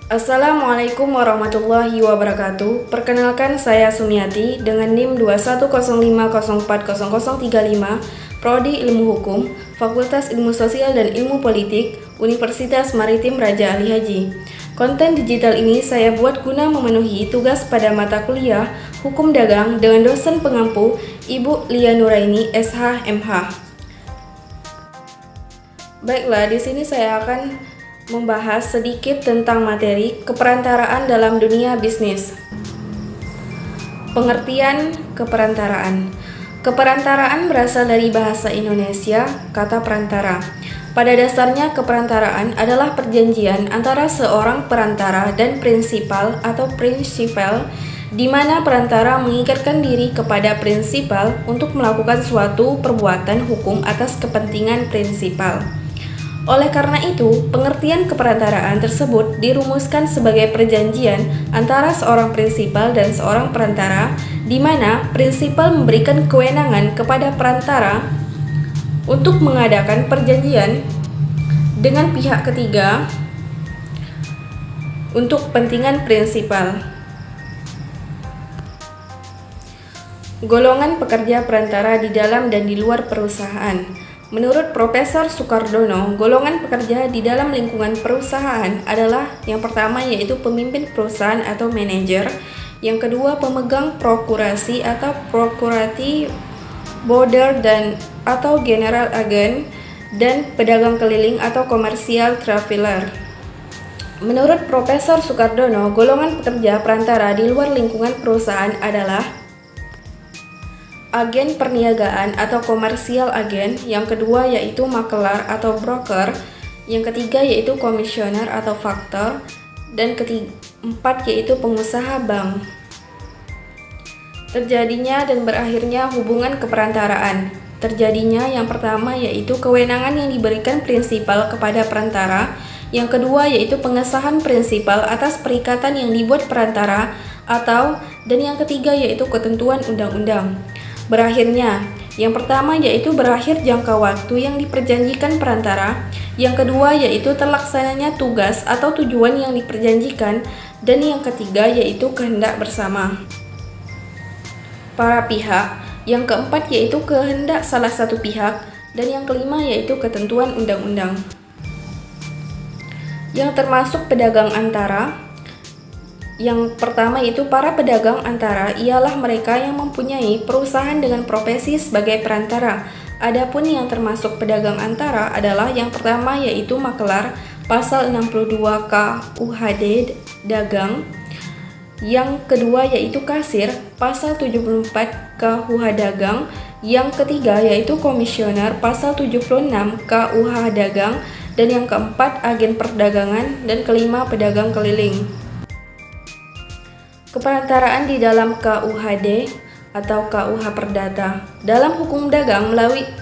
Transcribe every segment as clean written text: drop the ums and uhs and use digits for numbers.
Assalamualaikum warahmatullahi wabarakatuh. Perkenalkan, saya Sumiati dengan NIM 21050400035, Prodi Ilmu Hukum, Fakultas Ilmu Sosial dan Ilmu Politik, Universitas Maritim Raja Ali Haji. Konten digital ini saya buat guna memenuhi tugas pada mata kuliah Hukum Dagang dengan dosen pengampu Ibu Lia Nuraini, SH, MH. Baiklah, di sini saya akan membahas sedikit tentang materi keperantaraan dalam dunia bisnis. Pengertian keperantaraan. Keperantaraan berasal dari bahasa Indonesia, kata perantara. Pada dasarnya, keperantaraan adalah perjanjian antara seorang perantara dan prinsipal atau prinsipal, di mana perantara mengikatkan diri kepada prinsipal untuk melakukan suatu perbuatan hukum atas kepentingan prinsipal. Oleh karena itu, pengertian keperantaraan tersebut dirumuskan sebagai perjanjian antara seorang prinsipal dan seorang perantara, di mana prinsipal memberikan kewenangan kepada perantara untuk mengadakan perjanjian dengan pihak ketiga untuk kepentingan prinsipal. Golongan pekerja perantara di dalam dan di luar perusahaan. Menurut Profesor Sukardono, golongan pekerja di dalam lingkungan perusahaan adalah yang pertama yaitu pemimpin perusahaan atau manajer, yang kedua pemegang prokurasi atau procurative border dan atau general agent, dan pedagang keliling atau commercial traveler. Menurut Profesor Sukardono, golongan pekerja perantara di luar lingkungan perusahaan adalah agen perniagaan atau komersial agen, yang kedua yaitu makelar atau broker, yang ketiga yaitu komisioner atau faktor, dan keempat yaitu pengusaha bank. Terjadinya dan berakhirnya hubungan keperantaraan. Terjadinya yang pertama yaitu kewenangan yang diberikan prinsipal kepada perantara, yang kedua yaitu pengesahan prinsipal atas perikatan yang dibuat perantara dan yang ketiga yaitu ketentuan undang-undang. Berakhirnya, yang pertama yaitu berakhir jangka waktu yang diperjanjikan perantara, yang kedua yaitu terlaksananya tugas atau tujuan yang diperjanjikan, dan yang ketiga yaitu kehendak bersama para pihak, yang keempat yaitu kehendak salah satu pihak, dan yang kelima yaitu ketentuan undang-undang. Yang termasuk pedagang antara. Yang pertama yaitu para pedagang antara ialah mereka yang mempunyai perusahaan dengan profesi sebagai perantara. Adapun yang termasuk pedagang antara adalah yang pertama yaitu makelar, pasal 62 KUHD dagang. Yang kedua yaitu kasir, pasal 74 KUH dagang. Yang ketiga yaitu komisioner, pasal 76 KUH dagang, dan yang keempat agen perdagangan, dan kelima pedagang keliling. Keperantaraan di dalam KUHD atau KUH Perdata. Dalam hukum dagang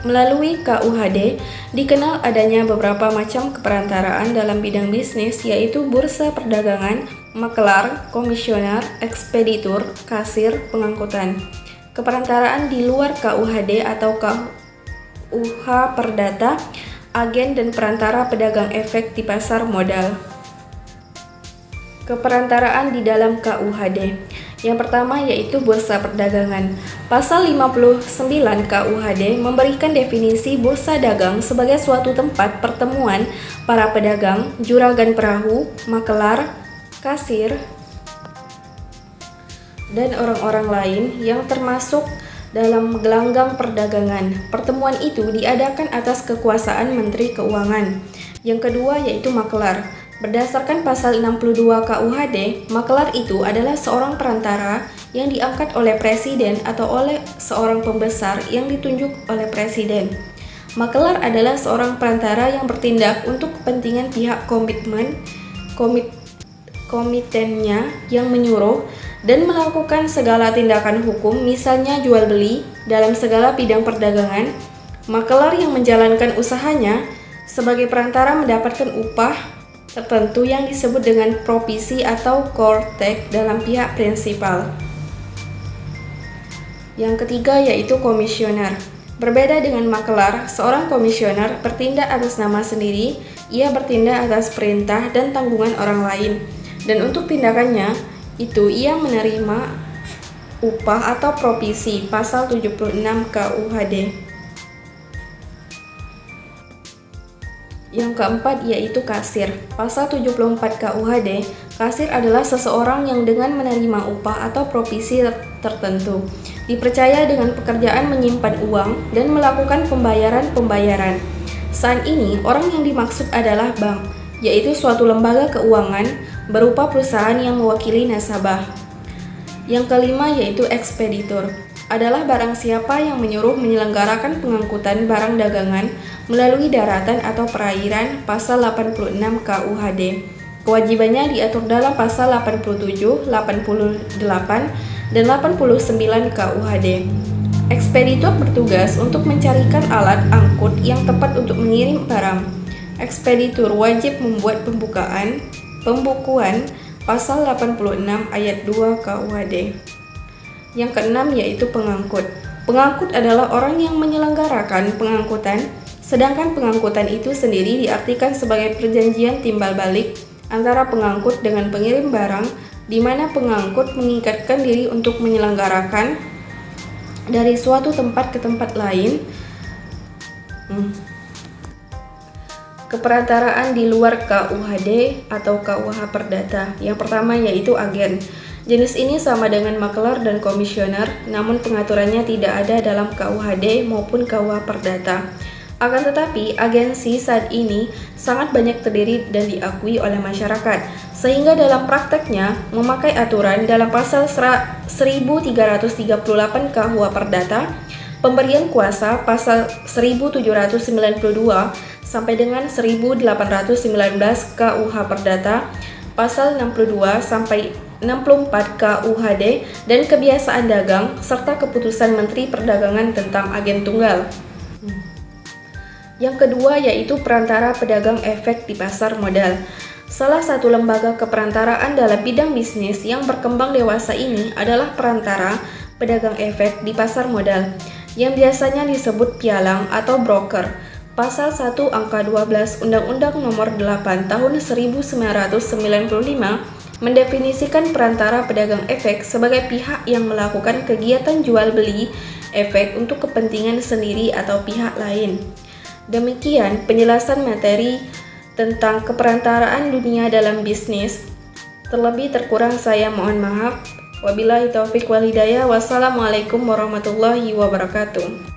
melalui KUHD dikenal adanya beberapa macam keperantaraan dalam bidang bisnis, yaitu bursa perdagangan, makelar, komisioner, ekspeditur, kasir, pengangkutan. Keperantaraan di luar KUHD atau KUH Perdata, agen dan perantara pedagang efek di pasar modal. Keperantaraan di dalam KUHD. Yang pertama yaitu bursa perdagangan. Pasal 59 KUHD memberikan definisi bursa dagang sebagai suatu tempat pertemuan para pedagang, juragan perahu, makelar, kasir, dan orang-orang lain yang termasuk dalam gelanggang perdagangan. Pertemuan itu diadakan atas kekuasaan Menteri Keuangan. Yang kedua yaitu makelar. Berdasarkan pasal 62 KUHD, makelar itu adalah seorang perantara yang diangkat oleh presiden atau oleh seorang pembesar yang ditunjuk oleh presiden. Makelar adalah seorang perantara yang bertindak untuk kepentingan pihak komitennya yang menyuruh dan melakukan segala tindakan hukum, misalnya jual beli dalam segala bidang perdagangan. Makelar yang menjalankan usahanya sebagai perantara mendapatkan upah tertentu yang disebut dengan provisi atau kortek dalam pihak prinsipal. Yang ketiga yaitu komisioner. Berbeda dengan makelar, seorang komisioner bertindak atas nama sendiri, ia bertindak atas perintah dan tanggungan orang lain. Dan untuk tindakannya itu ia menerima upah atau provisi pasal 76 KUHD. Yang keempat yaitu kasir. Pasal 74 KUHD, kasir adalah seseorang yang dengan menerima upah atau provisi tertentu dipercaya dengan pekerjaan menyimpan uang dan melakukan pembayaran. Saat ini, orang yang dimaksud adalah bank, yaitu suatu lembaga keuangan berupa perusahaan yang mewakili nasabah. Yang kelima yaitu ekspeditor, adalah barang siapa yang menyuruh menyelenggarakan pengangkutan barang dagangan melalui daratan atau perairan pasal 86 KUHD. Kewajibannya diatur dalam pasal 87, 88, dan 89 KUHD. Ekspeditor bertugas untuk mencarikan alat angkut yang tepat untuk mengirim barang. Ekspeditor wajib membuat pembukuan pasal 86 ayat 2 KUHD. Yang keenam yaitu pengangkut. Pengangkut adalah orang yang menyelenggarakan pengangkutan, sedangkan pengangkutan itu sendiri diartikan sebagai perjanjian timbal balik antara pengangkut dengan pengirim barang, di mana pengangkut mengikatkan diri untuk menyelenggarakan dari suatu tempat ke tempat lain. Keperantaraan di luar KUHD atau KUH Perdata. Yang pertama yaitu agen. Jenis ini sama dengan maklar dan komisioner, namun pengaturannya tidak ada dalam KUHD maupun KUH Perdata. Akan tetapi, agensi saat ini sangat banyak terdiri dan diakui oleh masyarakat, sehingga dalam prakteknya memakai aturan dalam pasal 1338 KUH Perdata, pemberian kuasa pasal 1792 sampai dengan 1819 KUH Perdata, pasal 62 sampai 64 KUHD, dan kebiasaan dagang, serta keputusan Menteri Perdagangan tentang agen tunggal. Yang kedua yaitu perantara pedagang efek di pasar modal. Salah satu lembaga keperantaraan dalam bidang bisnis yang berkembang dewasa ini adalah perantara pedagang efek di pasar modal, yang biasanya disebut pialang atau broker. Pasal 1 angka 12 Undang-Undang Nomor 8 Tahun 1995 mendefinisikan perantara pedagang efek sebagai pihak yang melakukan kegiatan jual beli efek untuk kepentingan sendiri atau pihak lain. Demikian penjelasan materi tentang keperantaraan dunia dalam bisnis. Terlebih terkurang saya mohon maaf. Wabillahi taufik wal hidayah. Wassalamualaikum warahmatullahi wabarakatuh.